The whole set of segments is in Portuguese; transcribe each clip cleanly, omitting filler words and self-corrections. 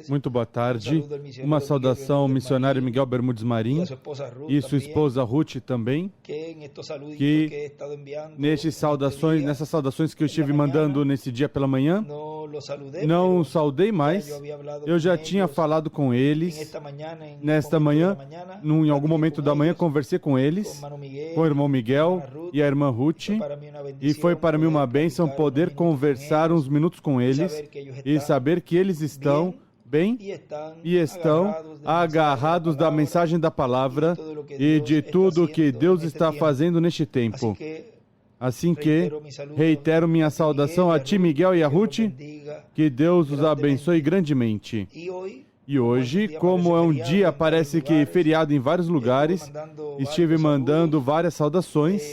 Muito boa tarde. Uma saudação ao missionário Miguel Bermudes Marim e sua esposa Ruth também, que nessas saudações que eu estive mandando nesse dia pela manhã, não o saudei mais. Eu já tinha falado com eles. Nesta manhã, em algum momento da manhã, conversei com eles, com o irmão Miguel e a irmã Ruth, e foi para mim uma bênção poder conversar uns minutos com eles e saber que eles estão bem e estão agarrados da mensagem da palavra e de tudo o que Deus está fazendo neste tempo. Assim que reitero minha saudação a ti, Miguel, e a Ruth, que Deus os abençoe grandemente. E hoje, como é um dia, parece que feriado em vários lugares, estive mandando várias saudações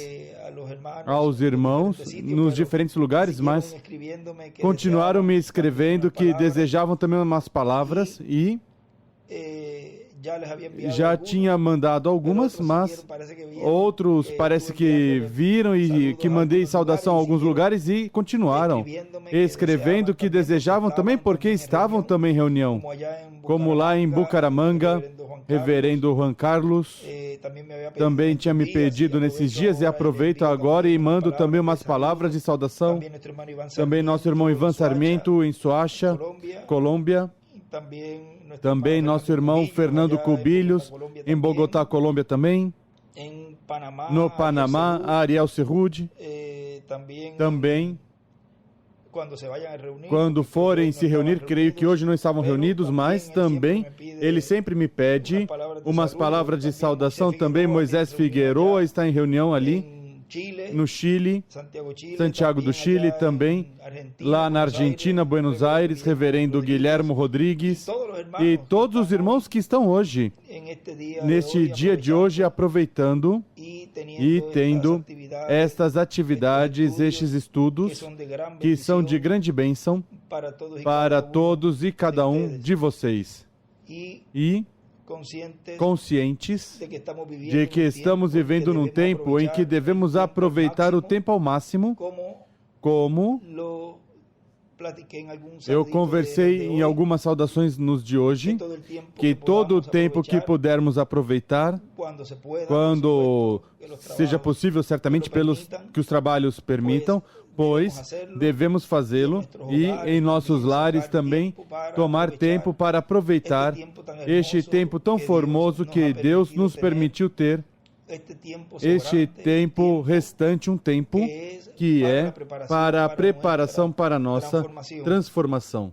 aos irmãos nos diferentes lugares, mas continuaram me escrevendo que desejavam também umas palavras e já tinha mandado algumas, mas outros parece que viram e que mandei saudação a alguns lugares e continuaram escrevendo que desejavam também porque estavam também em reunião, como lá em Bucaramanga, reverendo Juan Carlos também tinha me pedido nesses dias e aproveito agora e mando também umas palavras de saudação. Também nosso irmão Ivan Sarmiento em Soacha, Colômbia. Também nosso irmão Fernando Cubilhos em Bogotá, Colômbia também. No Panamá, Ariel Cerrude. Também, quando forem se reunir, creio que hoje não estavam reunidos, mas também ele sempre me pede umas palavras de saudação. Também Moisés Figueroa está em reunião ali no Chile, Santiago do Chile, também lá na Argentina, Buenos Aires, reverendo Guilhermo Rodrigues e todos os irmãos que estão hoje, neste dia de hoje, aproveitando e tendo estas atividades, estes estudos, que são de grande bênção para todos e cada um de vocês. E conscientes de que estamos vivendo num tempo em que devemos aproveitar o tempo ao máximo, como eu conversei em algumas saudações nos de hoje, que todo o tempo que pudermos aproveitar, quando seja possível, certamente pelos que os trabalhos permitam, pois devemos fazê-lo e em nossos lares também tomar tempo para aproveitar este tempo tão formoso que Deus nos permitiu ter, este tempo restante, um tempo que é para a preparação para a nossa transformação.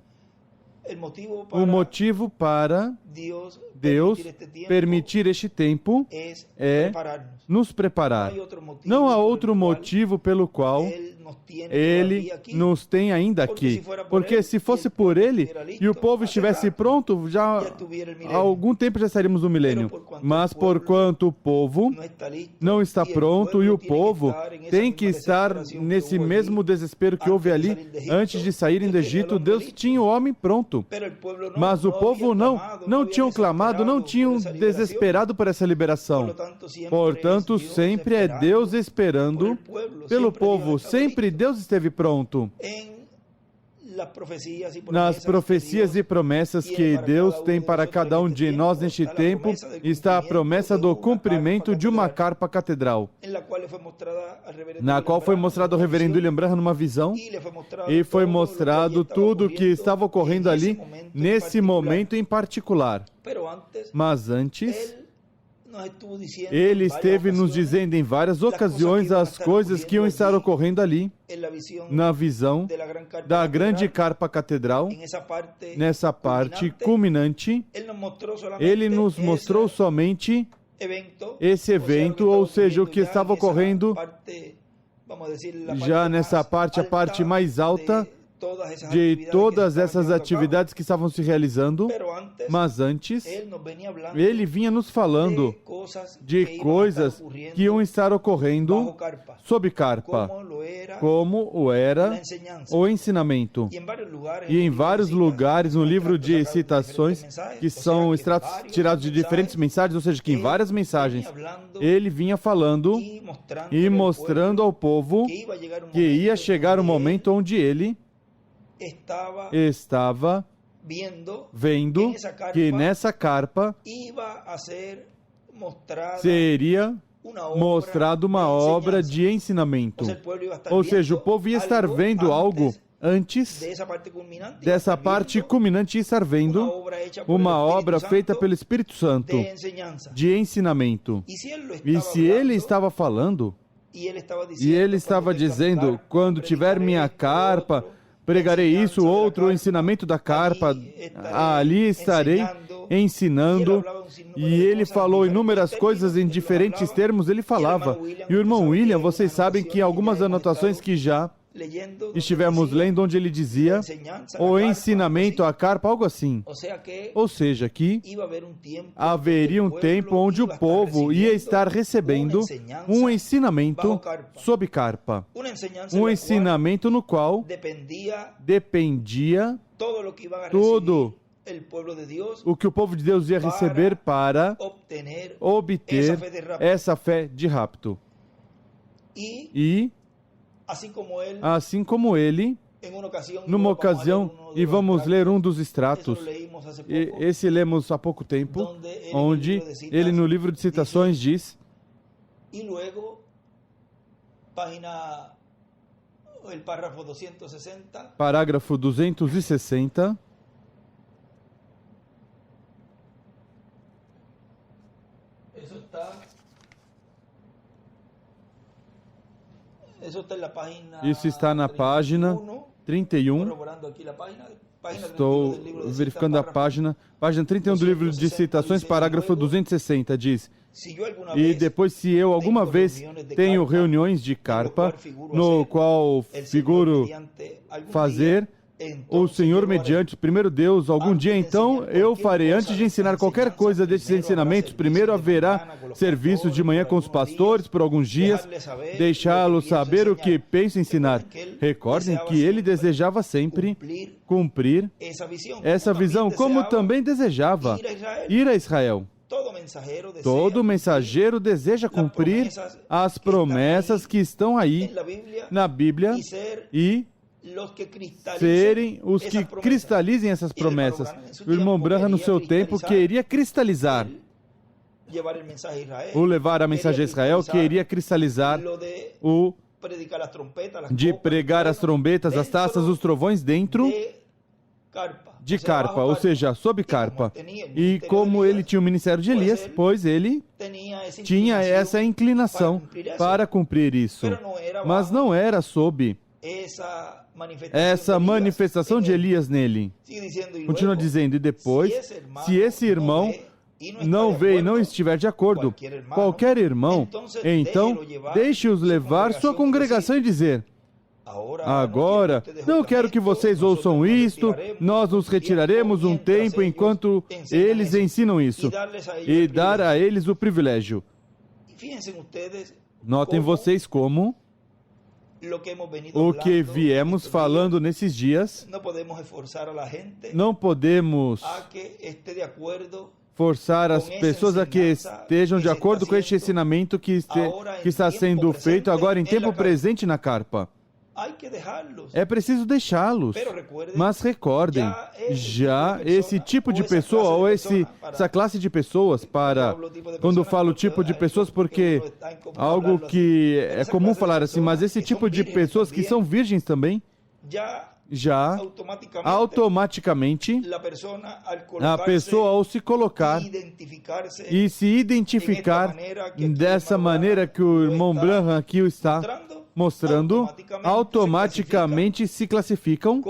O motivo para Deus permitir este tempo é nos preparar. Não há outro motivo pelo qual Ele nos tem ainda aqui. Porque se fosse por Ele e o povo estivesse pronto, já há algum tempo já estaríamos no milênio. Mas porquanto o povo não está pronto e o povo tem que estar nesse mesmo desespero que houve ali antes de saírem do Egito, Deus tinha o homem pronto. Mas o povo não tinham clamado, não tinham desesperado por essa liberação. Portanto, sempre é Deus esperando pelo povo. Sempre Deus esteve pronto. Nas profecias e promessas que Deus tem para cada um de nós neste tempo, está a promessa do cumprimento de uma carpa catedral, na qual foi mostrado ao reverendo William Branham numa visão, e foi mostrado tudo o que estava ocorrendo ali, nesse momento em particular. Mas antes, Ele esteve nos dizendo em várias ocasiões as coisas que iam estar ocorrendo ali, na visão da grande carpa catedral, nessa parte culminante. Ele nos mostrou somente esse evento, ou seja, o que estava ocorrendo já nessa parte, a parte mais alta de todas essas atividades que estavam se realizando, mas antes, Ele vinha nos falando de coisas que iam estar ocorrendo sob carpa, como o era o ensinamento. E em vários lugares, no livro de citações, que são extratos tirados de diferentes mensagens, ou seja, que em várias mensagens, Ele vinha falando e mostrando ao povo que ia chegar um momento onde Ele estava vendo que nessa carpa seria mostrado uma obra de ensinamento. Ou seja, o povo ia estar vendo algo antes dessa parte culminante, ia estar vendo uma obra feita pelo Espírito Santo de ensinamento. E se ele estava falando, e ele estava dizendo, quando tiver minha carpa, pregarei isso, outro, o ensinamento da carpa, ali estarei ensinando. E ele falou inúmeras coisas em diferentes termos, ele falava. E o irmão William, vocês sabem que algumas anotações que já estivemos lendo, onde ele dizia o ensinamento, a carpa, algo assim. Ou seja, que haveria um tempo onde o povo ia estar recebendo um ensinamento sob carpa. Um ensinamento no qual dependia tudo o que o povo de Deus ia receber para obter essa fé de rapto. E assim como ele, numa ocasião, e vamos ler um dos extratos, e esse lemos há pouco tempo, onde ele no livro de citações diz, parágrafo 260, isso está na página 31. Estou verificando a página 31 do livro de citações, parágrafo 260, diz: e depois, se eu alguma vez tenho reuniões de carpa, no qual figuro fazer o Senhor mediante, primeiro Deus, algum dia então eu farei, antes de ensinar qualquer coisa desses ensinamentos, primeiro haverá serviços de manhã com os pastores por alguns dias, deixá-los saber o que penso ensinar. Recordem que ele desejava sempre cumprir essa visão, como também desejava ir a Israel. Todo mensageiro deseja cumprir as promessas que estão aí na Bíblia e serem os que cristalizem essas promessas. O irmão Branham, no seu tempo, queria cristalizar, o levar a mensagem a Israel, queria cristalizar o de pregar as trombetas, as taças, os trovões dentro de carpa, ou seja, sob carpa. E como ele tinha o ministério de Elias, pois ele tinha essa inclinação para cumprir isso. Mas não era sob essa manifestação de Elias nele. Continua dizendo, e depois, se esse irmão não veio e não estiver de acordo, qualquer irmão, então deixe-os levar sua congregação e dizer, agora, não quero que vocês ouçam isto, nós nos retiraremos um tempo enquanto eles ensinam isso, e dar a eles o privilégio. Notem vocês como o que viemos falando nesses dias, não podemos forçar as pessoas a que estejam de acordo com este ensinamento que está sendo feito agora em tempo presente na carpa. É preciso deixá-los. Mas recordem, já esse tipo de pessoa, ou essa classe de pessoas, quando falo tipo de pessoas, porque algo que é comum falar assim, mas esse tipo de pessoas que são virgens também, já automaticamente a pessoa, ao se colocar e se identificar dessa maneira que o irmão Branham aqui está mostrando, automaticamente se classificam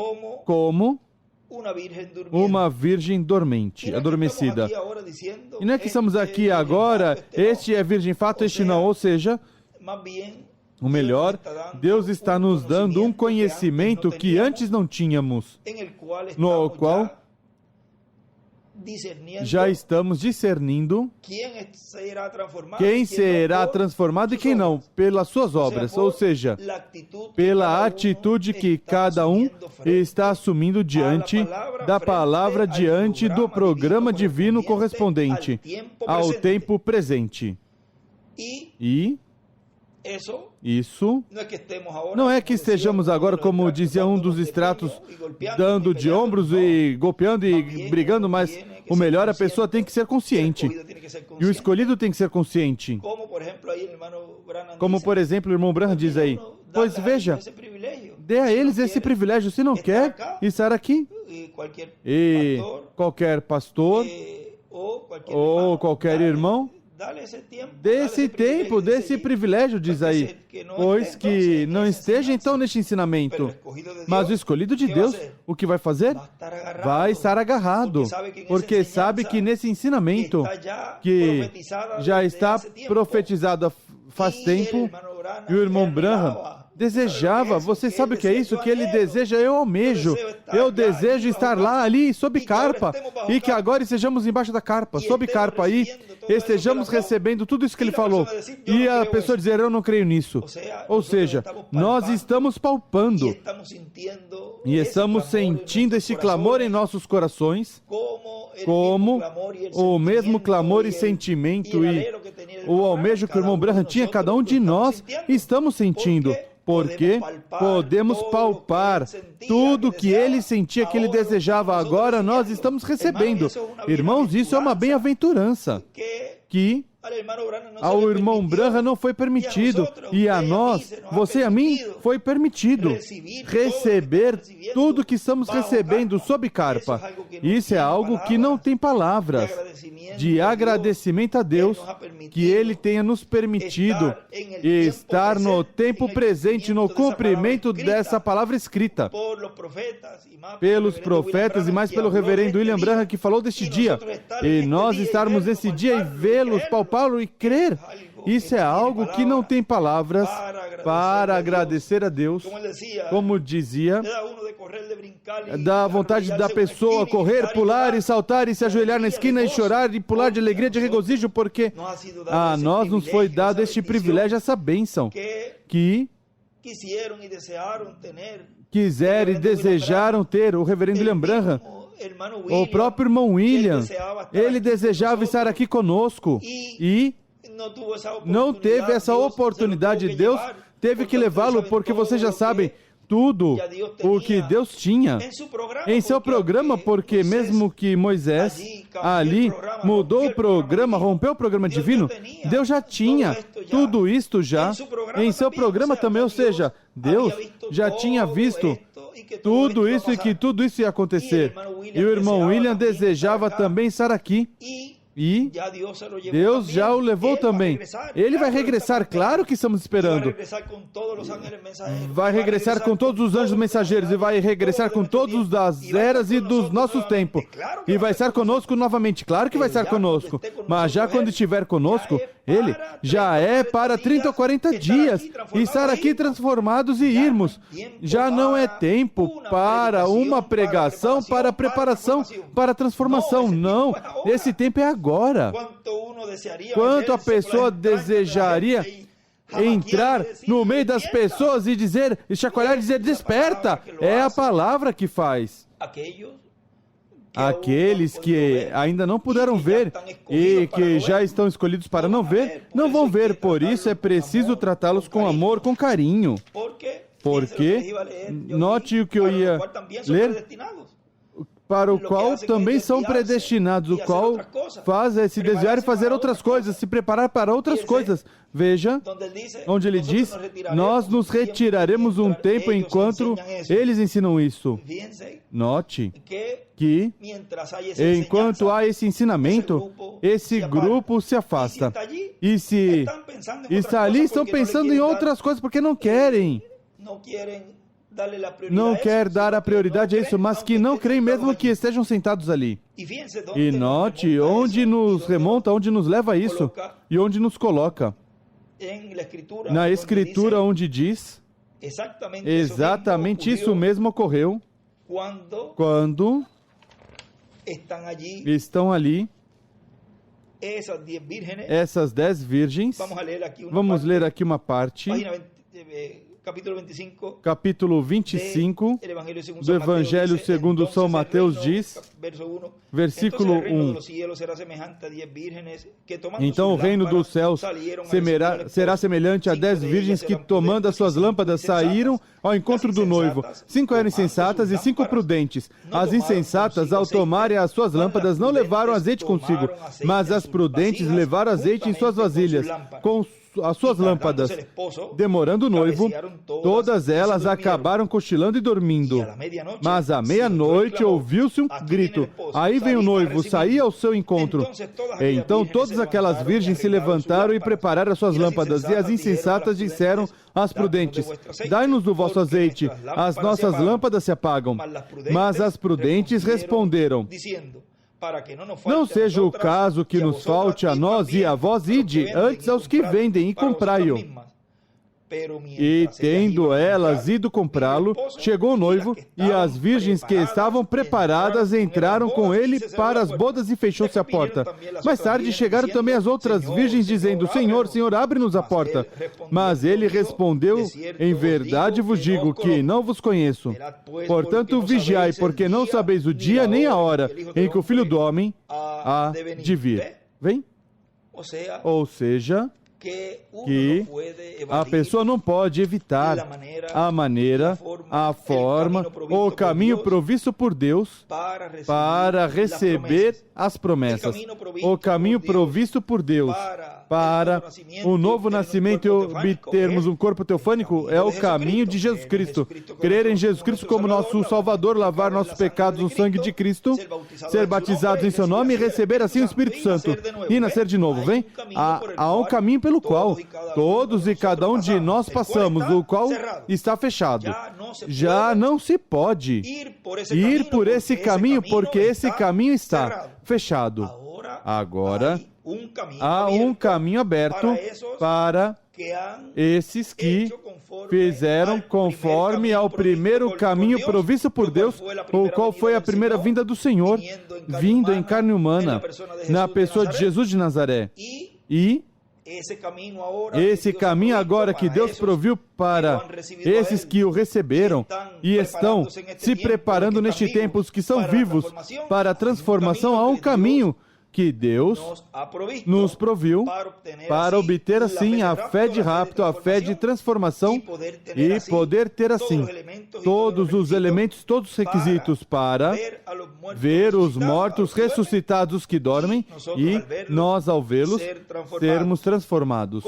como uma virgem dormente, adormecida. E não é que estamos aqui agora, este é virgem fato, este não, ou seja, o melhor, Deus está nos dando um conhecimento que antes não tínhamos, no qual já estamos discernindo quem será transformado e quem não, pelas suas obras, ou seja, pela atitude que cada um está assumindo diante da palavra, diante do programa divino correspondente ao tempo presente. E Isso não é que estejamos agora, como dizia um dos extratos, dando de ombros e golpeando e brigando, mas o melhor, a pessoa tem que ser consciente. E o escolhido tem que ser consciente. Como, por exemplo, o irmão Branham diz aí, pois veja, dê a eles esse privilégio. Se não quer estar aqui, e qualquer pastor ou qualquer irmão, desse tempo, desse privilégio, diz aí, pois que não esteja então neste ensinamento. Mas o escolhido de Deus, o que vai fazer? Vai estar agarrado, porque sabe que nesse ensinamento, que já está profetizado faz tempo, e o irmão Branham desejava, você sabe o que é isso? Que ele deseja, eu almejo, eu desejo estar lá, ali, sob carpa, e que agora estejamos embaixo da carpa, sob carpa aí, estejamos recebendo tudo isso que ele falou, e a pessoa dizer, eu não creio nisso. Ou seja, nós estamos palpando, e estamos sentindo esse clamor em nossos corações, como o mesmo clamor e sentimento, e o almejo que o irmão Branham tinha, cada um de nós estamos sentindo. Porque podemos palpar tudo que ele sentia, que ele desejava. Agora nós estamos recebendo. Irmãos, isso é uma bem-aventurança que ao irmão Branham não foi permitido. E a nós, você e a mim, foi permitido receber tudo que estamos recebendo sob carpa. Isso é algo que não tem palavras de agradecimento a Deus, que Ele tenha nos permitido estar no tempo presente, no cumprimento dessa palavra escrita pelos profetas e mais pelo reverendo William Branham, que falou deste dia. E nós estarmos nesse dia e vê-los, palpá-lo e crer. Isso é algo que não tem palavras para agradecer a Deus. Como dizia, dá vontade da pessoa correr, pular e saltar e se ajoelhar na esquina e chorar e pular de alegria, de regozijo, porque a nós nos foi dado este privilégio, essa bênção, que quiseram e desejaram ter. O reverendo William Branham, o próprio irmão William, ele desejava estar aqui conosco e não teve essa oportunidade. Deus teve que levá-lo, porque vocês já sabem tudo o que Deus tinha em seu programa, porque mesmo que Moisés ali mudou o programa, rompeu o programa divino, Deus já tinha tudo isto já em seu programa também, ou seja, Deus já tinha visto tudo isso e que tudo isso ia acontecer. E o irmão William desejava também estar aqui. E Deus já o levou também. Ele vai regressar, claro que estamos esperando. Vai regressar com todos os anjos mensageiros e vai regressar com todos das eras e dos nossos tempos. E vai estar conosco novamente, claro que vai estar conosco. Mas já quando estiver conosco, Ele já é para 30 ou 40 dias. E estar aqui transformados e irmos. Já não é tempo para uma pregação, para preparação, para transformação. Não, esse tempo é agora. Quanto a pessoa desejaria entrar no meio das pessoas e dizer, e chacoalhar e dizer, desperta, é a palavra que faz. Aqueles que ainda não puderam ver e que já estão escolhidos para não ver, não vão ver, por isso é preciso tratá-los com amor, com carinho. Porque, note o que eu ia ler, para o qual também são predestinados, o qual faz é se desviar e fazer outras coisas, se preparar para outras coisas. Veja, onde ele diz, nós nos retiraremos um tempo enquanto eles ensinam isso. Note que, enquanto há esse ensinamento, esse grupo se afasta. E se está ali, estão pensando em outras coisas, porque não querem. Não quer dar a prioridade a isso, mas que não creem mesmo que estejam sentados ali. E note onde nos remonta, onde nos leva a isso e onde nos coloca. Na Escritura, onde diz, exatamente isso mesmo ocorreu quando estão ali essas 10 virgens. Vamos ler aqui uma parte. capítulo 25 do Evangelho segundo São Mateus diz, versículo 1. Então o reino dos céus será semelhante a 10 virgens que, tomando as suas lâmpadas, saíram ao encontro do noivo. 5 eram insensatas e 5 prudentes. As insensatas, ao tomarem as suas lâmpadas, não levaram azeite consigo, mas as prudentes levaram azeite em suas vasilhas, com as suas lâmpadas. Demorando o noivo, todas elas acabaram cochilando e dormindo. Mas à meia-noite ouviu-se um grito. Aí vem o noivo, saía ao seu encontro. Então todas aquelas virgens se levantaram e prepararam as suas lâmpadas. E as insensatas disseram às prudentes: dai-nos do vosso azeite, as nossas lâmpadas se apagam. Mas as prudentes responderam: não seja o caso que nos falte a nós e a vós ide, antes aos que vendem e comprai-o. E, tendo elas ido comprá-lo, chegou o noivo, e as virgens que estavam preparadas entraram com ele para as bodas e fechou-se a porta. Mais tarde chegaram também as outras virgens, dizendo: Senhor, Senhor, abre-nos a porta. Mas ele respondeu: em verdade vos digo que não vos conheço. Portanto, vigiai, porque não sabeis o dia nem a hora em que o Filho do Homem há de vir. Vem? Ou seja, que a pessoa não pode evitar a maneira, a forma, o caminho provisto por Deus para receber as promessas. O caminho provisto por Deus para o novo nascimento e obtermos um corpo teofânico é o caminho de Jesus Cristo. Crer em Jesus Cristo como nosso Salvador, lavar nossos pecados no sangue de Cristo, ser batizados em seu nome e receber assim o Espírito Santo e nascer de novo. Vem? Há um caminho pelo qual todos e cada um de nós passamos, o qual está fechado. Já não se pode ir por esse caminho, porque esse caminho está fechado. Agora, há um caminho aberto para esses que fizeram conforme ao primeiro caminho provisto por Deus, o qual foi a primeira vinda do Senhor, vindo em carne humana, na pessoa de Jesus de Nazaré. E esse caminho agora que Deus proviu para esses que o receberam e estão se preparando neste tempo, os que são vivos para a transformação, há um caminho que Deus nos proviu para obter assim a fé de rapto, a fé de transformação e poder ter assim todos os elementos, todos os requisitos para ver os mortos ressuscitados que dormem e nós, ao vê-los, sermos transformados.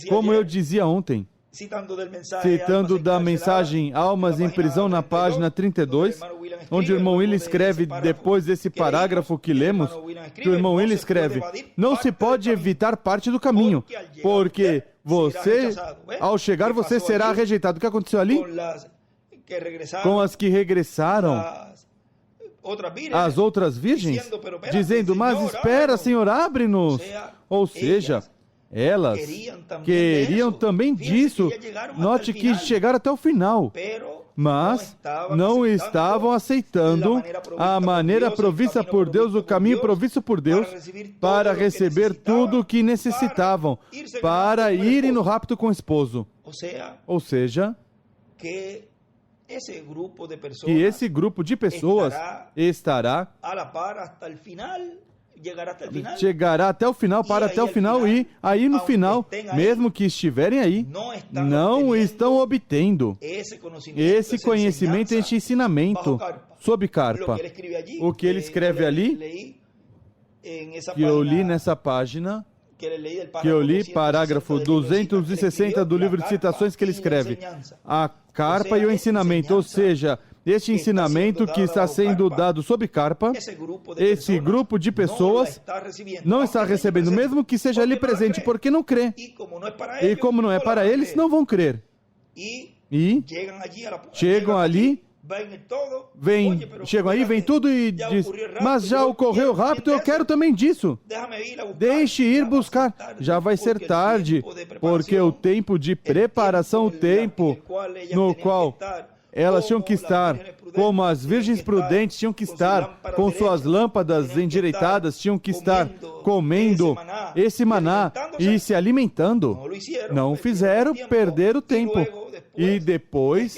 Como eu dizia ontem, citando da mensagem Almas em Prisão na página 32, onde o irmão William escreve, depois desse parágrafo que lemos, que o irmão William escreve: não se pode evitar parte do caminho, porque você, ao chegar, você será rejeitado. O que aconteceu ali? Com as que regressaram, as outras virgens, dizendo: mas espera, Senhor, abre-nos. Ou seja, elas queriam também disso. Note que chegaram até o final, mas não estavam aceitando a maneira provista por Deus, o caminho provisto por Deus, para receber tudo o que necessitavam, para irem no rapto com o esposo. Ou seja, que esse grupo de pessoas estará chegará até o final, para até o final, e aí no final, mesmo que estiverem aí, não estão obtendo esse conhecimento, esse ensinamento sob carpa. O que ele escreve ali, que eu li nessa página, que eu li, parágrafo 260 do livro de citações, que ele escreve: a carpa e o ensinamento, ou seja, este ensinamento que está sendo dado sob carpa, esse grupo de pessoas não está recebendo, mesmo que seja ali presente, porque não crê. E como não é para eles, não vão crer. E chegam ali, chegam aí, vem tudo e diz: mas já ocorreu rápido, eu quero também disso. Deixe ir buscar. Já vai ser tarde, porque o tempo de preparação, o tempo no qual elas tinham que estar, como as virgens prudentes tinham que estar, com suas lâmpadas endireitadas, tinham que estar comendo esse maná e se alimentando. Não fizeram, perderam o tempo. E depois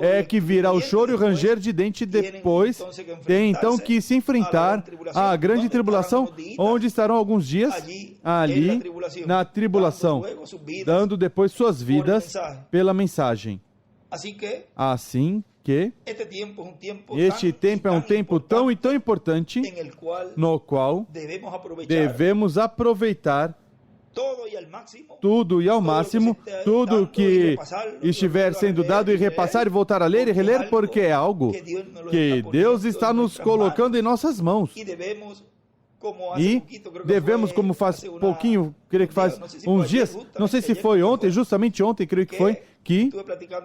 é que virá o choro e o ranger de dente. Depois tem então que se enfrentar à grande tribulação, onde estarão alguns dias ali na tribulação, dando depois suas vidas pela mensagem. Assim que este tempo é um tempo tão e tão importante, no qual devemos aproveitar tudo e ao máximo, tudo que estiver sendo dado e repassar e voltar a ler e reler, porque é algo que Deus está nos colocando em nossas mãos. E devemos, como faz pouquinho, creio que faz uns dias, não sei se foi ontem, justamente ontem, creio que foi, que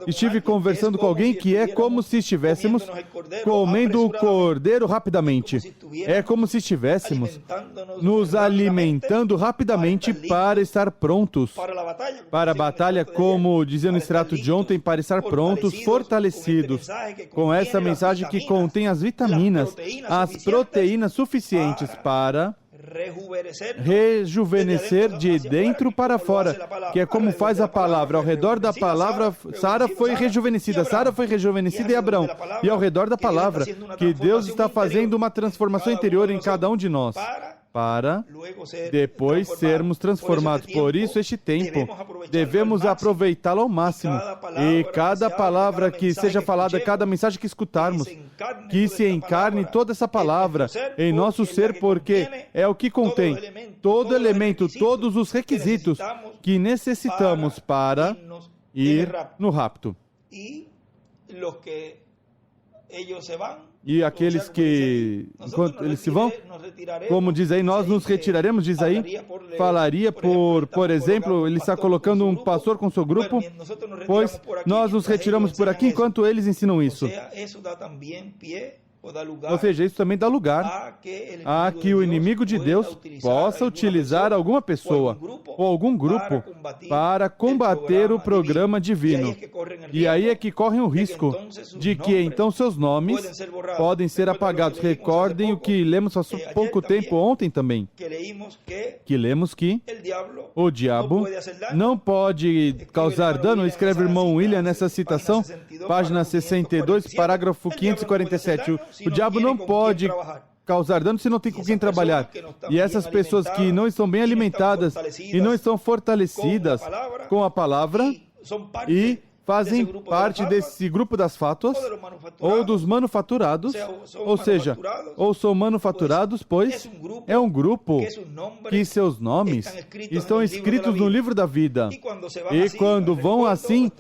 estive conversando com alguém que é como se estivéssemos comendo o cordeiro rapidamente. É como se estivéssemos nos alimentando rapidamente para estar prontos para a batalha, como dizia no extrato de ontem, para estar prontos, fortalecidos com essa mensagem que contém as vitaminas, as proteínas suficientes para rejuvenescer de dentro para fora, que é como faz a palavra. Ao redor da palavra, Sara foi rejuvenescida e Abraão. E ao redor da palavra, que Deus está fazendo uma transformação interior em cada um de nós, para depois sermos transformados. Por isso, este tempo, devemos aproveitá-lo ao máximo. E cada palavra que seja falada, cada mensagem que escutarmos, que se encarne toda essa palavra em nosso ser, porque é o que contém todo elemento, todos os requisitos que necessitamos para ir no rapto. E aqueles que, enquanto eles se vão, como diz aí, nós nos retiraremos, diz aí, falaria por exemplo, ele está colocando um pastor com seu grupo, pois nós nos retiramos por aqui enquanto eles ensinam isso. Ou seja, isso também dá lugar a que o inimigo de Deus possa utilizar alguma pessoa ou algum grupo para combater o programa divino. E aí é que correm o risco de que então seus nomes podem ser apagados. Recordem o que lemos há pouco tempo, ontem também, que lemos que o diabo não pode causar dano. Escreve o irmão William nessa citação, página 62, parágrafo 547. O diabo não pode causar dano se não tem com quem trabalhar. E essas pessoas que não estão bem alimentadas e não estão fortalecidas com a palavra e fazem parte desse grupo das fátuas ou dos manufaturados, ou seja, ou são manufaturados, pois é um grupo que seus nomes estão escritos no livro da vida. E quando vão assim,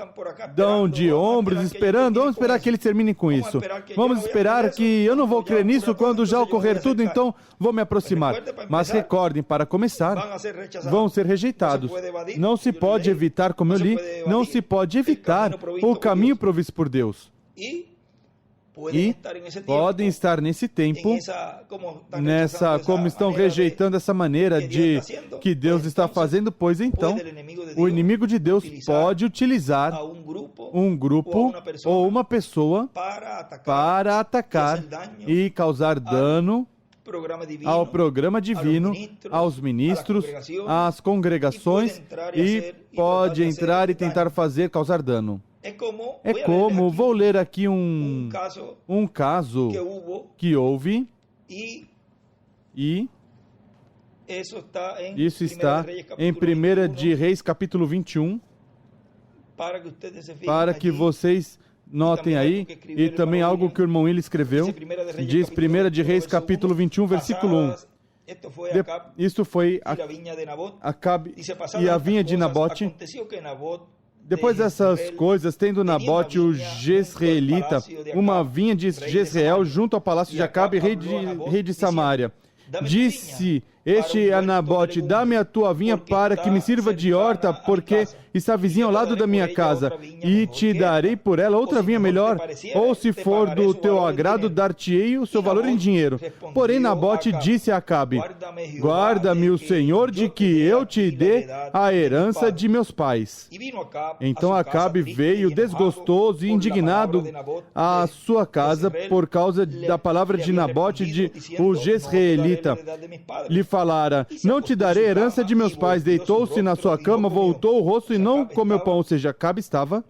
dão de ombros, esperando, vamos esperar que eles terminem com isso. Vamos esperar que eu não vou crer nisso quando já ocorrer tudo, então vou me aproximar. Mas recordem, para começar, vão ser rejeitados. Não se pode evitar, como eu li, não se pode evitar o caminho provisto por Deus. E podem estar nesse tempo, como estão rejeitando essa maneira de que Deus está fazendo, pois então o inimigo de Deus pode utilizar um grupo ou uma pessoa para atacar e causar dano ao programa divino, aos ministros, às congregações, e pode entrar e tentar causar dano. É como, vou ler aqui um caso que houve, e isso está em 1 de Reis, capítulo 21, para que vocês notem aí, e também algo que o irmão Willi escreveu, diz 1 de Reis, capítulo 21, versículo 1. Isto foi Acabe e a vinha de Nabote. Depois dessas coisas, tendo Nabote, o Jezreelita, uma vinha de Jezreel junto ao palácio de Acabe, rei de Samaria. Disse este a Nabote: dá-me a tua vinha para que me sirva de horta, porque está vizinha ao lado da minha casa, e te darei por ela outra vinha melhor, ou se for do teu agrado, dar-te-ei o seu valor em dinheiro. Porém Nabote disse a Acabe: guarda-me o Senhor de que eu te dê a herança de meus pais. Então Acabe veio desgostoso e indignado à sua casa por causa da palavra de Nabote, o Jezreelita. Lhe falara, não te darei herança de meus pais, deitou-se na sua cama, voltou o rosto e não comeu pão. Ou seja, Acabe estava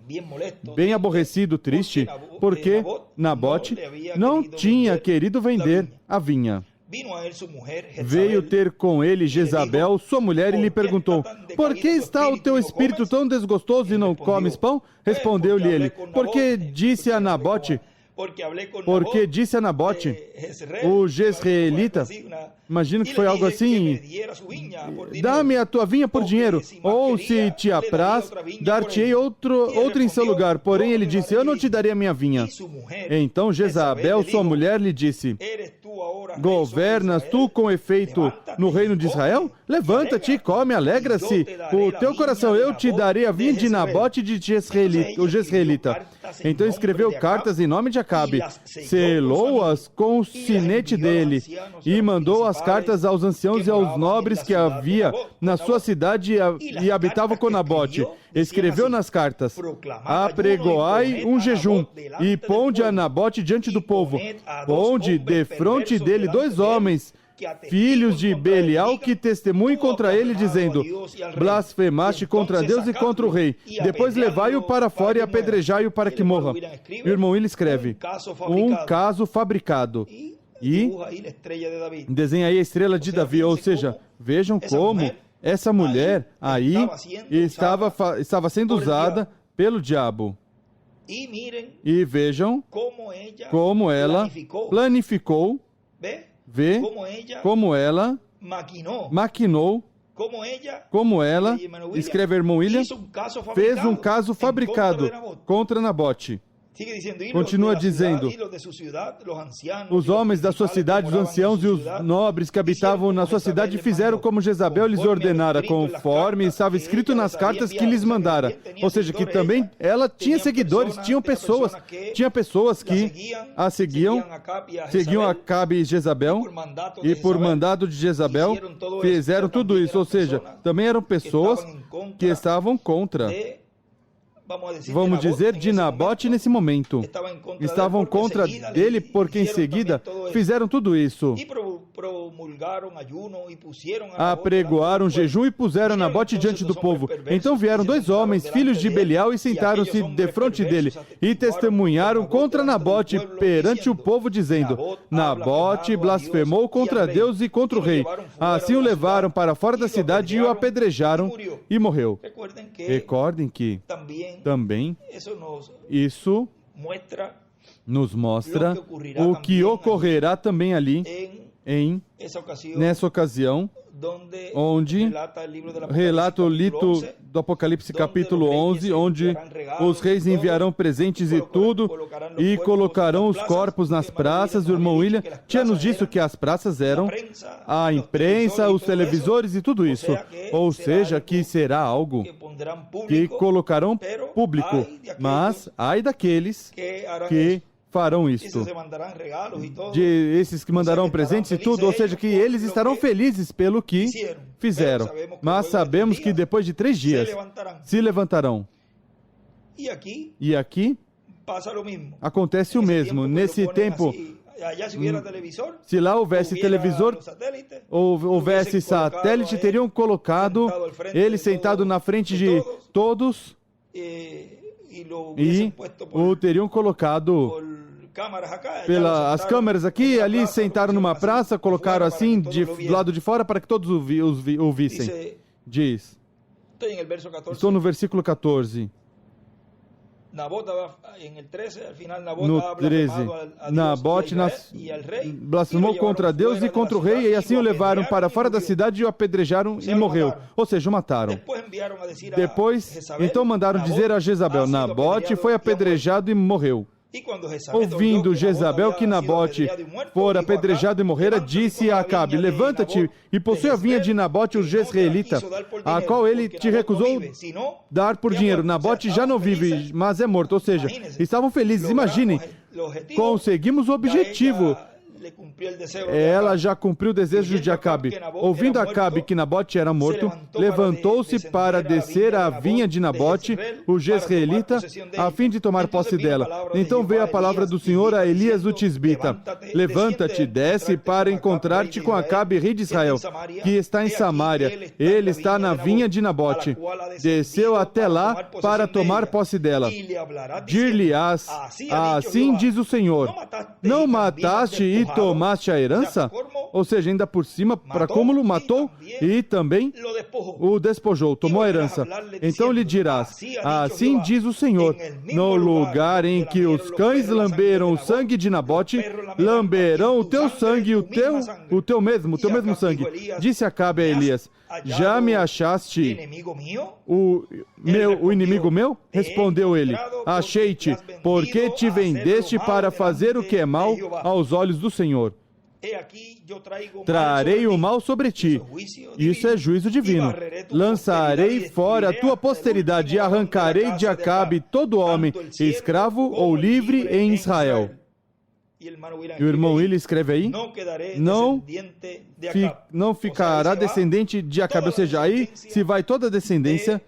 bem aborrecido, triste, porque Nabote não tinha querido vender a vinha. Veio ter com ele Jezabel, sua mulher, e lhe perguntou: por que está o teu espírito tão desgostoso e não comes pão? Respondeu-lhe ele: porque disse a Nabote, o Jezreelita, imagino que foi algo assim: dá-me a tua vinha por dinheiro, ou se te apraz, dar-te-ei outra em seu lugar. Porém ele disse: eu não te darei a minha vinha. Então Jezabel, sua mulher, lhe disse: governas tu com efeito no reino de Israel? Levanta-te, come, alegra-se o teu coração. Eu te darei a vinha de Nabote de o Jezreelita. Então escreveu cartas em nome de Acabe, selou-as com o sinete dele e mandou as cartas aos anciãos e aos nobres que havia na sua cidade e habitavam com Nabote. Escreveu nas cartas: apregoai um jejum e ponde a Nabote diante do povo. Ponde defronte dele 2 homens, filhos de Belial, que testemunhem contra ele, dizendo: blasfemaste contra Deus e contra o rei. Depois levai-o para fora e apedrejai-o para que morra. O irmão William escreve: um caso fabricado. E desenha aí a estrela de Davi. Ou seja, vejam como essa mulher aí estava sendo usada pelo diabo. E vejam como ela planificou, vê como ela maquinou, como ela, escreve irmão William, fez um caso fabricado contra Nabote. Continua dizendo: os homens da sua cidade, os anciãos e os nobres que habitavam na sua cidade fizeram como Jezabel lhes ordenara, conforme estava escrito nas cartas que lhes mandara. Ou seja, que também ela tinha seguidores, tinha pessoas que a seguiam Acabe e Jezabel, e por mandado de Jezabel fizeram tudo isso. Ou seja, também eram pessoas que estavam contra, vamos dizer, de Nabote nesse momento. Estavam contra dele porque em seguida fizeram tudo isso. Apregoaram jejum e puseram Nabote diante do povo. Então vieram 2 homens, filhos de Belial, e sentaram-se defronte dele e testemunharam contra Nabote perante o povo, dizendo: Nabote blasfemou contra Deus e contra o rei. Assim o levaram para fora da cidade e o apedrejaram e morreu. Recordem que também isso nos mostra o que ocorrerá também ali nessa ocasião, onde relata o livro do Apocalipse capítulo 11, onde os reis enviarão presentes e tudo, e colocarão os corpos nas praças. O irmão William tinha nos dito que as praças eram a imprensa, os televisores e tudo isso. Ou seja, que será algo que colocarão público. Mas, ai daqueles que farão isto, de esses que mandarão presentes e tudo, ou seja, que eles estarão felizes pelo que fizeram, mas sabemos que depois de 3 dias se levantarão. E aqui acontece o mesmo. Nesse tempo, se lá houvesse televisor, ou houvesse satélite, teriam colocado ele sentado na frente de todos e o teriam colocado pelas câmeras aqui e ali, sentaram numa praça, colocaram assim do lado de fora para que todos o vissem. Diz, estou no versículo 14. No 13, Nabote blasfemou contra Deus e contra o rei, e assim o levaram para fora da cidade e o apedrejaram e morreu. Ou seja, o mataram. Depois, então mandaram dizer a Jezabel: Nabote foi apedrejado e morreu. Ouvindo Jezabel que Nabote fora apedrejado e morrera, disse a Acabe: levanta-te e possui a vinha de Nabote o Jezreelita, a qual ele te recusou dar por dinheiro. Nabote já não vive, mas é morto. Ou seja, estavam felizes. Imaginem, conseguimos o objetivo. ela já cumpriu o desejo de Acabe. Ouvindo Acabe que Nabote era morto, levantou-se para descer à vinha de Nabote, o jezreelita, a fim de tomar posse dela. Então veio a palavra do Senhor a Elias o tisbita: levanta-te, desce para encontrar-te com Acabe, rei de Israel, que está em Samaria. Ele está na vinha de Nabote. Desceu até lá para tomar posse dela. Dir-lhe-ás: assim diz o Senhor, não mataste e tomaste a herança? Ou seja, ainda por cima, para cúmulo, matou e também o despojou, tomou a herança. Então lhe dirás: assim diz o Senhor, no lugar em que os cães lamberam o sangue de Nabote, lamberão o teu sangue, o teu mesmo sangue. Disse Acabe a Elias: já me achaste o inimigo meu? Respondeu ele: achei-te, porque te vendeste para fazer o que é mal aos olhos do Senhor. Trarei o mal sobre ti. Isso é juízo divino. Lançarei fora a tua posteridade e arrancarei de Acabe todo homem, escravo ou livre em Israel. E o irmão William escreve aí: não ficará descendente de Acabe. Ou seja, aí se vai toda a descendência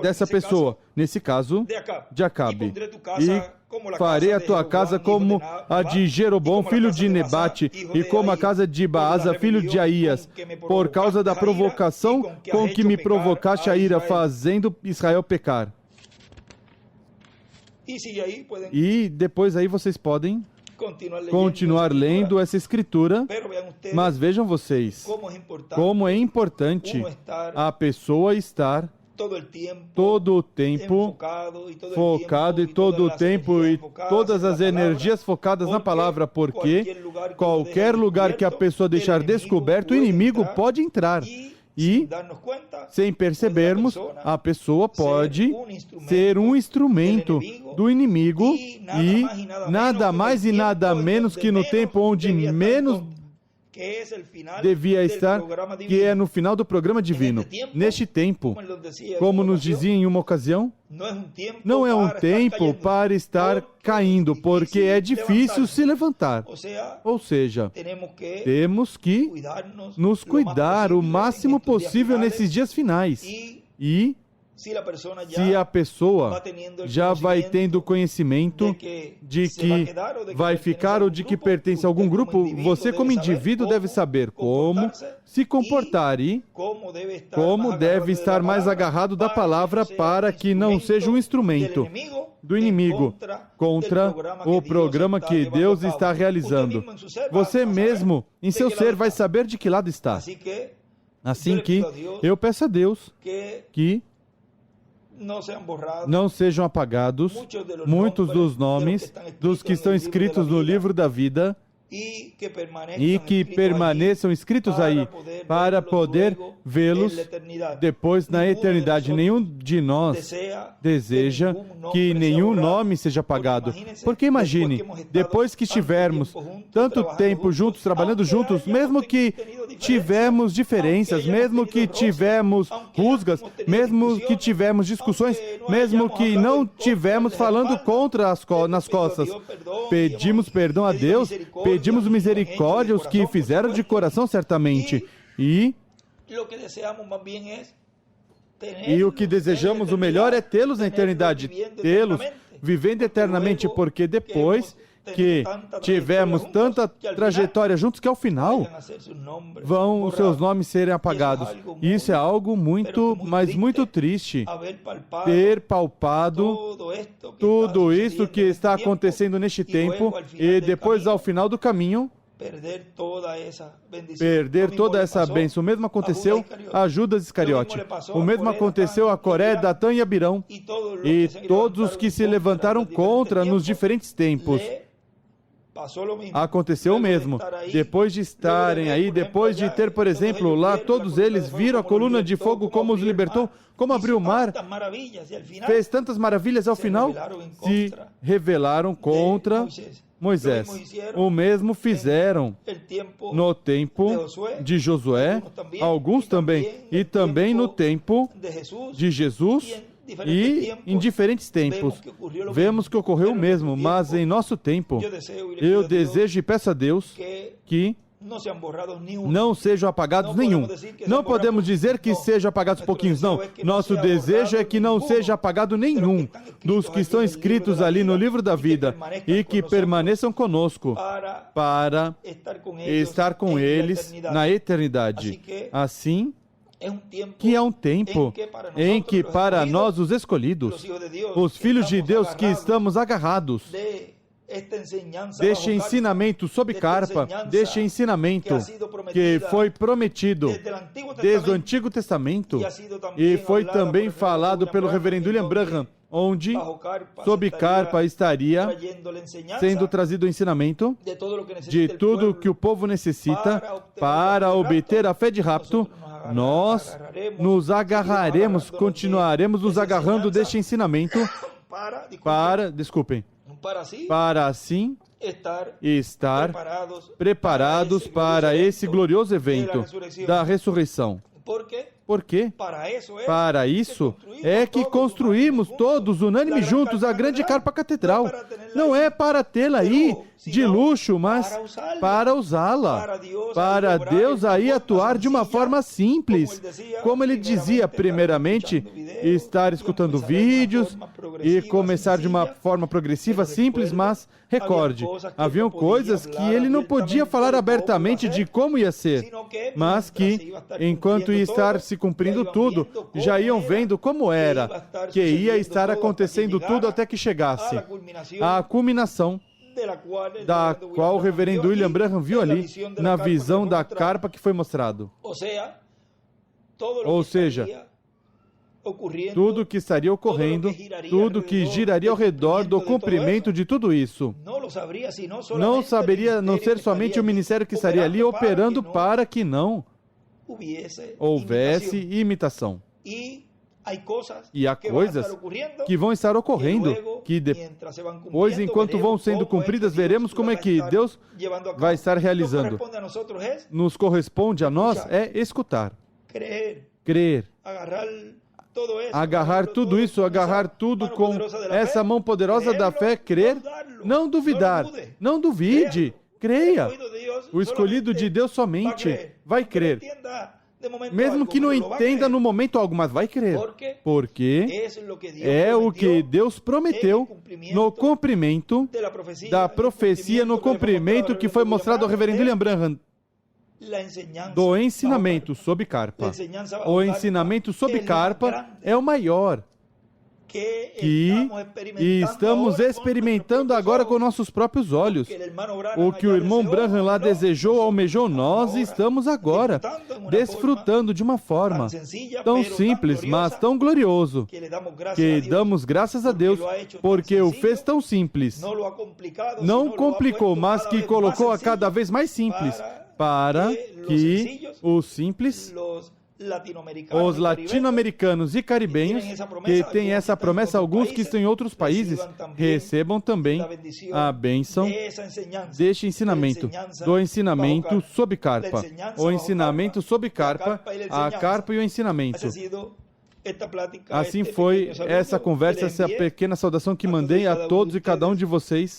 dessa pessoa, nesse caso, de Acabe. E farei a tua casa como a de Jeroboão, filho de Nebate, e como a casa de Baasa, filho de Aías, por causa da provocação com que me provocaste a ira, fazendo Israel pecar. E depois aí vocês podem continuar lendo essa escritura, mas vejam vocês como é importante a pessoa estar todo o tempo focado e todo o tempo e todas as energias focadas na palavra, porque qualquer lugar que a pessoa deixar descoberto, o inimigo pode entrar. E, sem percebermos, a pessoa pode ser um instrumento do inimigo e nada mais e nada menos que no tempo onde menos devia estar, que é no final do programa divino. Neste tempo, como nos dizia em uma ocasião, não é um tempo para estar caindo, porque é difícil se levantar. Ou seja, temos que nos cuidar o máximo possível nesses dias finais. E se a pessoa já vai tendo conhecimento de que vai ficar ou de que pertence a algum grupo, você como indivíduo deve saber como se comportar e como deve estar mais agarrado da palavra para que não seja um instrumento do inimigo contra o programa que Deus está realizando. Você mesmo, em seu ser, vai saber de que lado está. Assim que eu peço a Deus que não sejam apagados muitos dos nomes dos que estão escritos no livro da vida e que permaneçam escritos aí para poder vê-los depois na eternidade. Nenhum de nós deseja que nenhum nome seja apagado. Porque imagine, depois que estivermos tanto tempo juntos, trabalhando juntos, mesmo que tivemos diferenças, mesmo que tivemos rusgas, mesmo que tivemos discussões, mesmo que não tivemos falando contra nas costas, pedimos perdão a Deus, pedimos misericórdia aos que fizeram de coração certamente. E o que desejamos o melhor é tê-los na eternidade, tê-los vivendo eternamente, porque depois que tivemos tanta trajetória juntos que ao final vão os seus nomes serem apagados. Isso é algo muito, mas muito triste, ter palpado tudo isso que está acontecendo neste tempo e depois ao final do caminho perder toda essa bênção. O mesmo aconteceu a Judas Iscariote. O mesmo aconteceu a Coré, Datã e Abirão e todos os que se levantaram contra nos diferentes tempos. Aconteceu o mesmo. Depois de estarem aí, depois de ter, por exemplo, lá todos eles viram a coluna de fogo como os libertou, como abriu o mar, fez tantas maravilhas, ao final se rebelaram contra Moisés. O mesmo fizeram no tempo de Josué, alguns também, e também no tempo de Jesus E em diferentes tempos, vemos que ocorreu o mesmo, mas em nosso tempo, eu desejo e peço a Deus que não sejam apagados nenhum. Não podemos dizer que sejam apagados pouquinhos, não. Nosso desejo é que não seja apagado nenhum dos que estão escritos ali no livro da vida e que permaneçam conosco para estar com eles na eternidade. Assim, que é um tempo em que para nós, os escolhidos, os filhos de Deus que estamos agarrados deste ensinamento sob carpa, deste ensinamento que foi prometido desde o Antigo Testamento e foi também falado pelo reverendo William Branham, onde sob carpa estaria sendo trazido o ensinamento de tudo que o povo necessita para obter a fé de rapto. Nós nos agarraremos, continuaremos nos agarrando deste ensinamento para assim estar preparados para esse glorioso evento da ressurreição. Por quê? Para isso é que construímos todos, unânimes juntos, a grande carpa catedral. Não é para tê-la aí de luxo, mas para usá-la. Para Deus aí atuar de uma forma simples. Como ele dizia, primeiramente, estar escutando vídeos e começar de uma forma progressiva, simples, mas recorde, haviam coisas que ele não podia falar abertamente de como ia ser, mas que, enquanto ia estar se cumprindo tudo, já iam vendo como era, que ia estar acontecendo tudo até que chegasse a culminação da qual o reverendo William Branham viu ali, na visão da carpa que foi mostrado. Ou seja, tudo que estaria ocorrendo, tudo que giraria ao redor do cumprimento de tudo isso. Não saberia não ser somente o ministério que estaria ali operando para que não houvesse imitação. E há coisas que vão estar ocorrendo, que depois, enquanto vão sendo cumpridas, veremos como é que Deus vai estar realizando. Nos corresponde a nós é escutar, crer, agarrar tudo isso, agarrar tudo com essa mão poderosa da fé, crer, não duvidar, não duvide, creia. O escolhido de Deus somente vai crer. Mesmo que não entenda no momento algum, mas vai crer. Porque é o que Deus prometeu no cumprimento da profecia, no cumprimento que foi mostrado ao reverendo William Branham, do ensinamento sob carpa. O ensinamento sob carpa é o maior que estamos experimentando agora com nossos próprios olhos. O que o irmão Branham lá desejou, almejou, nós estamos agora desfrutando de uma forma tão simples, mas tão glorioso, que damos graças a Deus porque o fez tão simples. Não complicou, mas que colocou a cada vez mais simples, para que os simples, os latino-americanos e caribenhos, que têm essa promessa, alguns que estão em outros países, recebam também a bênção deste ensinamento, do ensinamento sob carpa. O ensinamento sob carpa, a carpa e o ensinamento. Assim foi essa conversa, essa pequena saudação que mandei a todos e cada um de vocês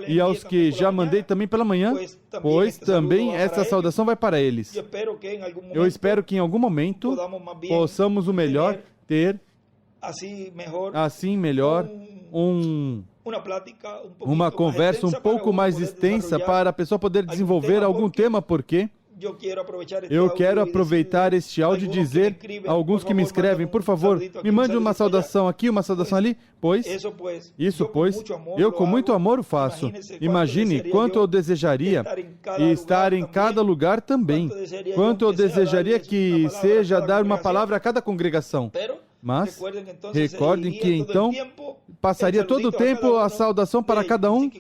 e aos que já mandei também pela manhã, pois também essa saudação vai para eles. Eu espero que em algum momento possamos o melhor ter, assim melhor, uma conversa um pouco mais extensa para a pessoa poder desenvolver algum tema, porque eu quero aproveitar este áudio e dizer a alguns que me escrevem, por favor, me mande uma saudação aqui, uma saudação ali, pois, eu com muito amor o faço. Imagine quanto eu desejaria estar em cada lugar também, quanto eu desejaria que seja dar uma palavra a cada congregação. Mas recordem que então passaria todo o tempo a saudação para cada um.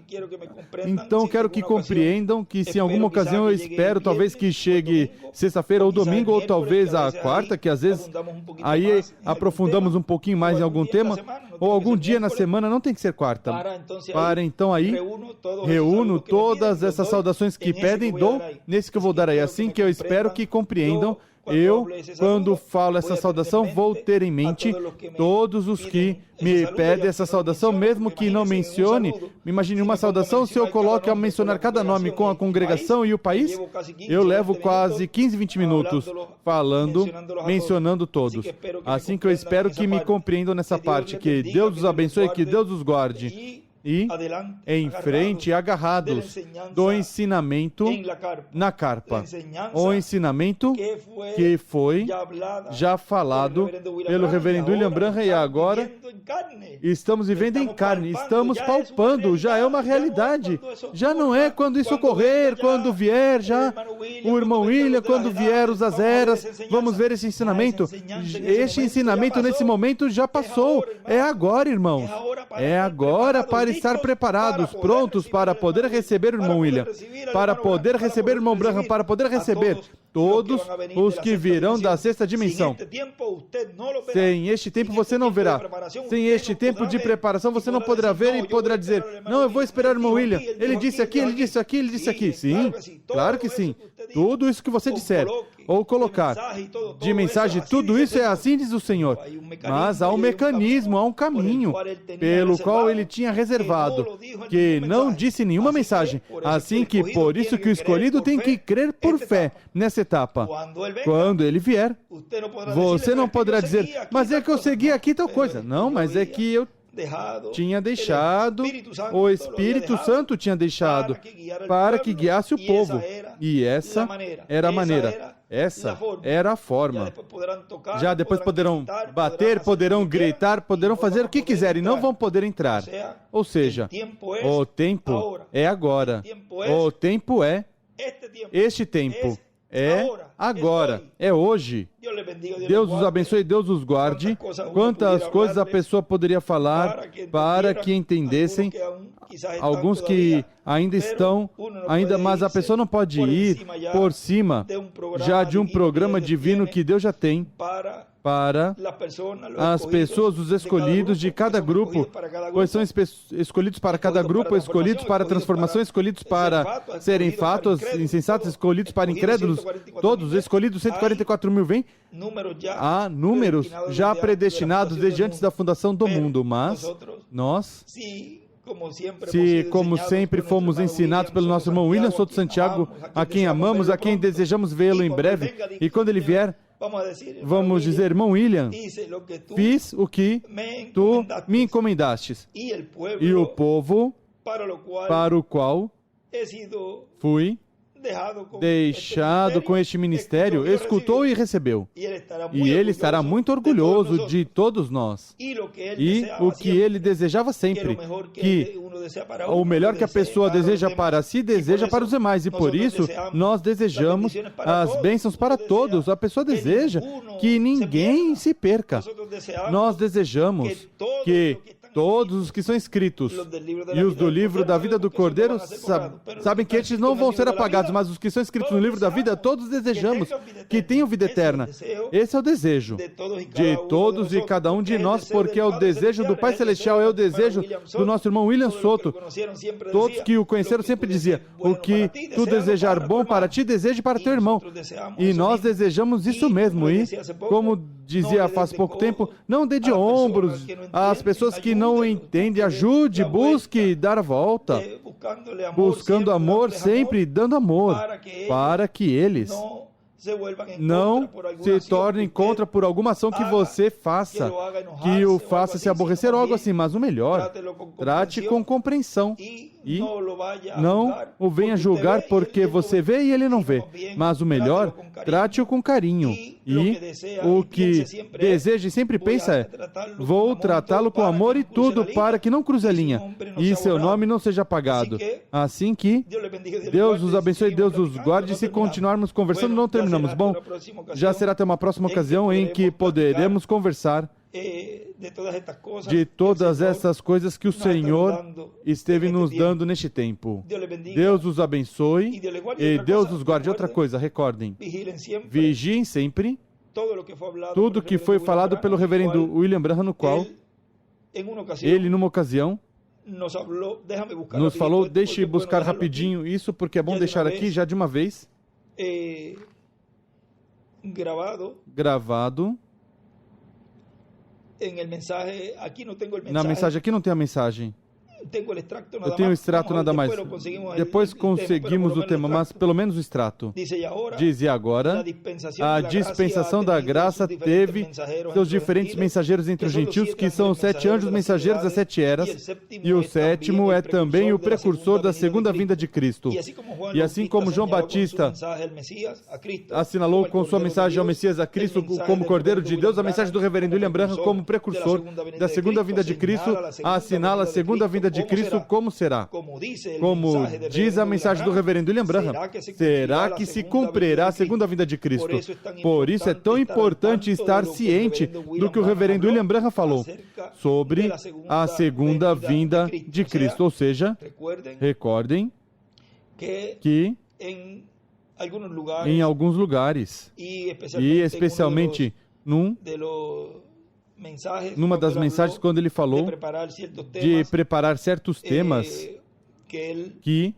Então quero que compreendam que se em alguma ocasião eu espero, talvez que chegue sexta-feira ou domingo, ou talvez a quarta, que às vezes aí aprofundamos um pouquinho mais em algum tema, ou algum dia na semana, não tem que ser quarta. Para então aí, reúno todas essas saudações que pedem, dou nesse que eu vou dar aí, assim que eu espero que compreendam Eu, quando falo essa saudação, vou ter em mente todos os que me pedem essa saudação, mesmo que não mencione. Imagine uma saudação, se eu coloco a mencionar cada nome com a congregação e o país, eu levo quase 15, 20 minutos falando, mencionando todos. Assim que eu espero que me compreendam nessa parte. Que Deus os abençoe, que Deus os guarde. E em frente, agarrados do ensinamento na carpa. O ensinamento que foi já falado pelo reverendo William Branham e agora estamos vivendo em carne, estamos palpando, já é uma realidade. Já não é quando isso ocorrer, quando vier já o irmão William, quando vier os azeras, vamos ver esse ensinamento. Este ensinamento nesse momento já passou. É agora, irmãos. É agora para estar preparados, prontos para poder receber o irmão William, para poder receber o irmão Branham, para poder receber todos os que virão da sexta dimensão. Sem este tempo você não verá. Sem este tempo de preparação você não poderá ver e poderá dizer, não, eu vou esperar o irmão William. Ele disse aqui, ele disse aqui, ele disse aqui. Sim, claro que sim. Tudo isso que você disser ou colocar de mensagem, tudo isso é assim, diz o Senhor. Mas há um mecanismo, há um caminho pelo qual ele tinha reservado, que não disse nenhuma mensagem. Assim que, por isso que o escolhido tem que crer por fé nessa etapa. Quando ele vier, você não poderá dizer, mas é que eu segui aqui tal coisa. Não, mas é que eu tinha deixado, o Espírito Santo tinha deixado para que guiasse o povo. E essa era a maneira. Essa era a forma. Já depois poderão bater, poderão gritar, poderão fazer o que quiserem, não vão poder entrar. Ou seja, o tempo é agora. O tempo é este tempo. É agora, é hoje. Deus os abençoe, Deus os guarde. Quantas coisas a pessoa poderia falar para que entendessem, alguns que ainda estão, mas a pessoa não pode ir por cima já de um programa divino que Deus já tem para as pessoas, os escolhidos de cada grupo, pois são escolhidos para cada grupo, escolhidos para transformação, escolhidos para serem fatos insensatos, escolhidos para incrédulos, todos escolhidos, 144 mil vêm. Há números já predestinados desde antes da fundação do mundo, mas nós, se, como sempre, fomos ensinados pelo nosso irmão William Souto Santiago, a quem amamos, a quem desejamos vê-lo em breve, e quando ele vier, vamos dizer, irmão William, fiz o que tu me encomendastes. E o povo para o qual fui deixado com este ministério, escutou e recebeu. E ele estará muito orgulhoso de todos nós. E o que ele desejava sempre, que o melhor que a pessoa deseja para si, deseja para os demais. E por isso, nós desejamos as bênçãos para todos. A pessoa deseja que ninguém se perca. Nós desejamos que todos os que são escritos e os do livro da vida do Cordeiro sabem que estes não vão ser apagados, mas os que são escritos no livro da vida, todos desejamos que tenham vida eterna. Esse é o desejo de todos e cada um de nós, porque é o desejo do Pai Celestial, é o desejo do nosso irmão William Souto. Todos que o conheceram sempre diziam, o que tu desejar bom para ti, deseje para teu irmão. E nós desejamos isso mesmo. E, como dizia faz pouco tempo, não dê de ombros às pessoas que não entendem, ajude, busque dar a volta, buscando amor, sempre dando amor, para que eles não se tornem contra por alguma ação que você faça, que o faça se aborrecer ou algo assim, mas o melhor, trate com compreensão e não o venha julgar porque você vê e ele não vê, mas o melhor, trate-o com carinho. E o que deseja e sempre pensa é, vou tratá-lo com amor e tudo para que não cruze a linha e seu nome não seja apagado. Assim que Deus os abençoe, Deus os guarde. Se continuarmos conversando, não terminamos. Bom, já será até uma próxima ocasião em que poderemos conversar de todas essas coisas que o Senhor esteve nos dando neste tempo. Deus os abençoe e Deus os guarde. Outra coisa, recordem, vigiem sempre tudo que foi falado pelo reverendo William Branham, no qual ele, numa ocasião, nos falou, deixe buscar rapidinho isso, porque é bom deixar aqui já de uma vez. gravado. Na mensagem aqui não tem a mensagem. Eu tenho o extrato nada mais. Depois conseguimos o tema, mas pelo menos o extrato. Diz, e agora, a dispensação da graça teve seus diferentes mensageiros entre os gentios, que são os 7 anjos mensageiros das 7 eras, e o 7º é também o precursor da segunda vinda de Cristo. E assim como João Batista assinalou com sua mensagem ao Messias, a Cristo como Cordeiro de Deus, a mensagem do reverendo William Branham como precursor da segunda vinda de Cristo, assinala a segunda vinda de Cristo como será. Como diz a mensagem do reverendo William Branham, será que se cumprirá a segunda vinda de Cristo? Por isso é tão importante estar ciente do que o reverendo William Branham falou sobre a segunda vinda de Cristo. Ou seja, recordem que em alguns lugares, e especialmente numa das mensagens, quando ele falou de preparar certos temas que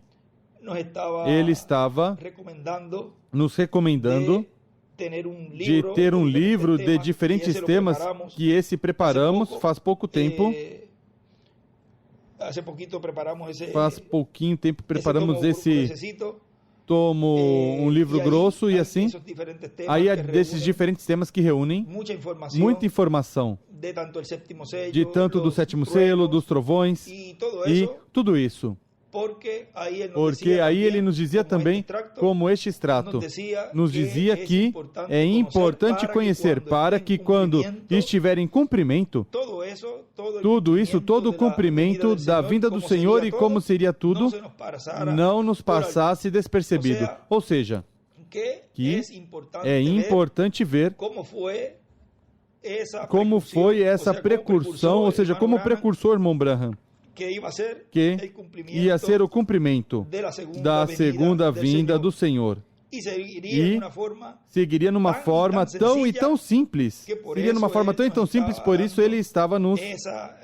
ele estava nos recomendando de ter um livro de diferentes temas, que esse preparamos faz pouco tempo. Faz pouquinho tempo preparamos esse tomo, um livro grosso, e assim, aí é desses diferentes temas que reúnem muita informação, de tanto do sétimo selo, dos trovões, e tudo isso. Porque aí ele nos dizia também, como este extrato nos dizia, que é importante conhecer para que quando estiver em cumprimento, tudo isso, todo o cumprimento da vinda do Senhor e como seria tudo, não nos passasse despercebido. Ou seja, que é importante ver como foi essa precursão, ou seja, como precursor Irmão Branham, que ia ser o cumprimento da segunda vinda do Senhor. E seguiria numa forma tão simples. Seria numa forma tão simples, por isso ele estava nos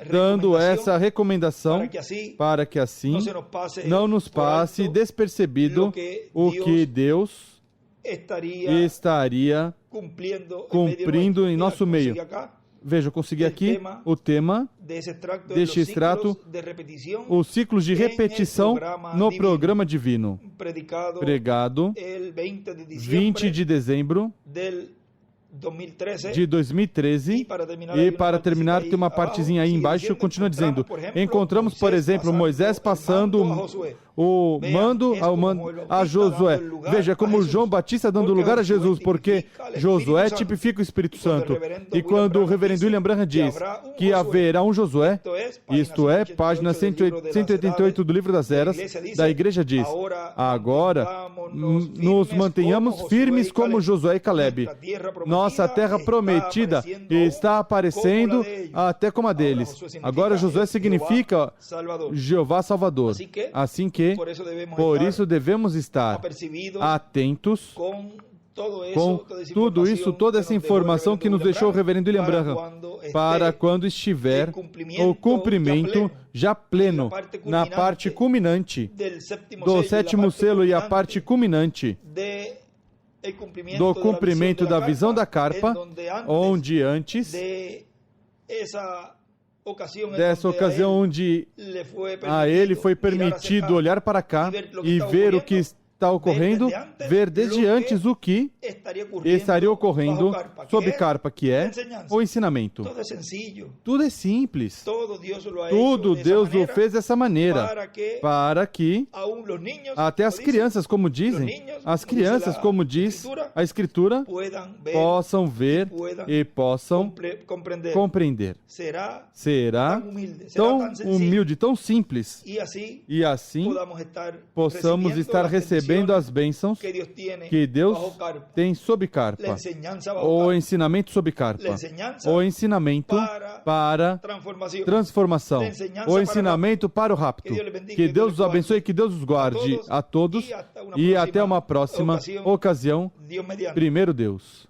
dando essa recomendação, para que assim não nos passe despercebido o que Deus estaria cumprindo em nosso meio. Veja, eu consegui aqui o tema deste extrato, os ciclos de repetição no programa divino, pregado 20 de dezembro de 2013, e para terminar tem uma partezinha aí embaixo, continua dizendo, encontramos, por exemplo, Moisés passando o mando a Josué. Veja, como João Batista dando lugar a Jesus, porque Josué tipifica o Espírito Santo. E quando o reverendo William Branham diz que haverá um Josué, isto é, página 188 do Livro das Eras, da igreja diz, agora nos mantenhamos firmes como Josué e Caleb. Nossa terra prometida está aparecendo até como a deles. Agora Josué significa Jeová Salvador. Assim que, por isso devemos estar atentos com tudo isso, toda essa informação que nos deixou o reverendo William Branham, para quando estiver o cumprimento já pleno, na parte culminante do sétimo selo e a parte culminante do cumprimento da visão da carpa, onde antes dessa ocasião onde a ele foi permitido olhar para cá e ver o que está ocorrendo, ver desde antes o que estaria ocorrendo sob carpa, que é o ensinamento. Tudo é simples. Tudo Deus o fez dessa maneira, para que até as crianças, como dizem, as crianças, como diz a Escritura, possam ver e possam compreender. Será tão humilde, tão simples, e assim possamos estar recebendo as bênçãos que Deus tem sob carpa, o ensinamento sob carpa, o ensinamento para transformação, o ensinamento para o rapto. Que Deus os abençoe e que Deus os guarde a todos, e até uma próxima ocasião, primeiro Deus.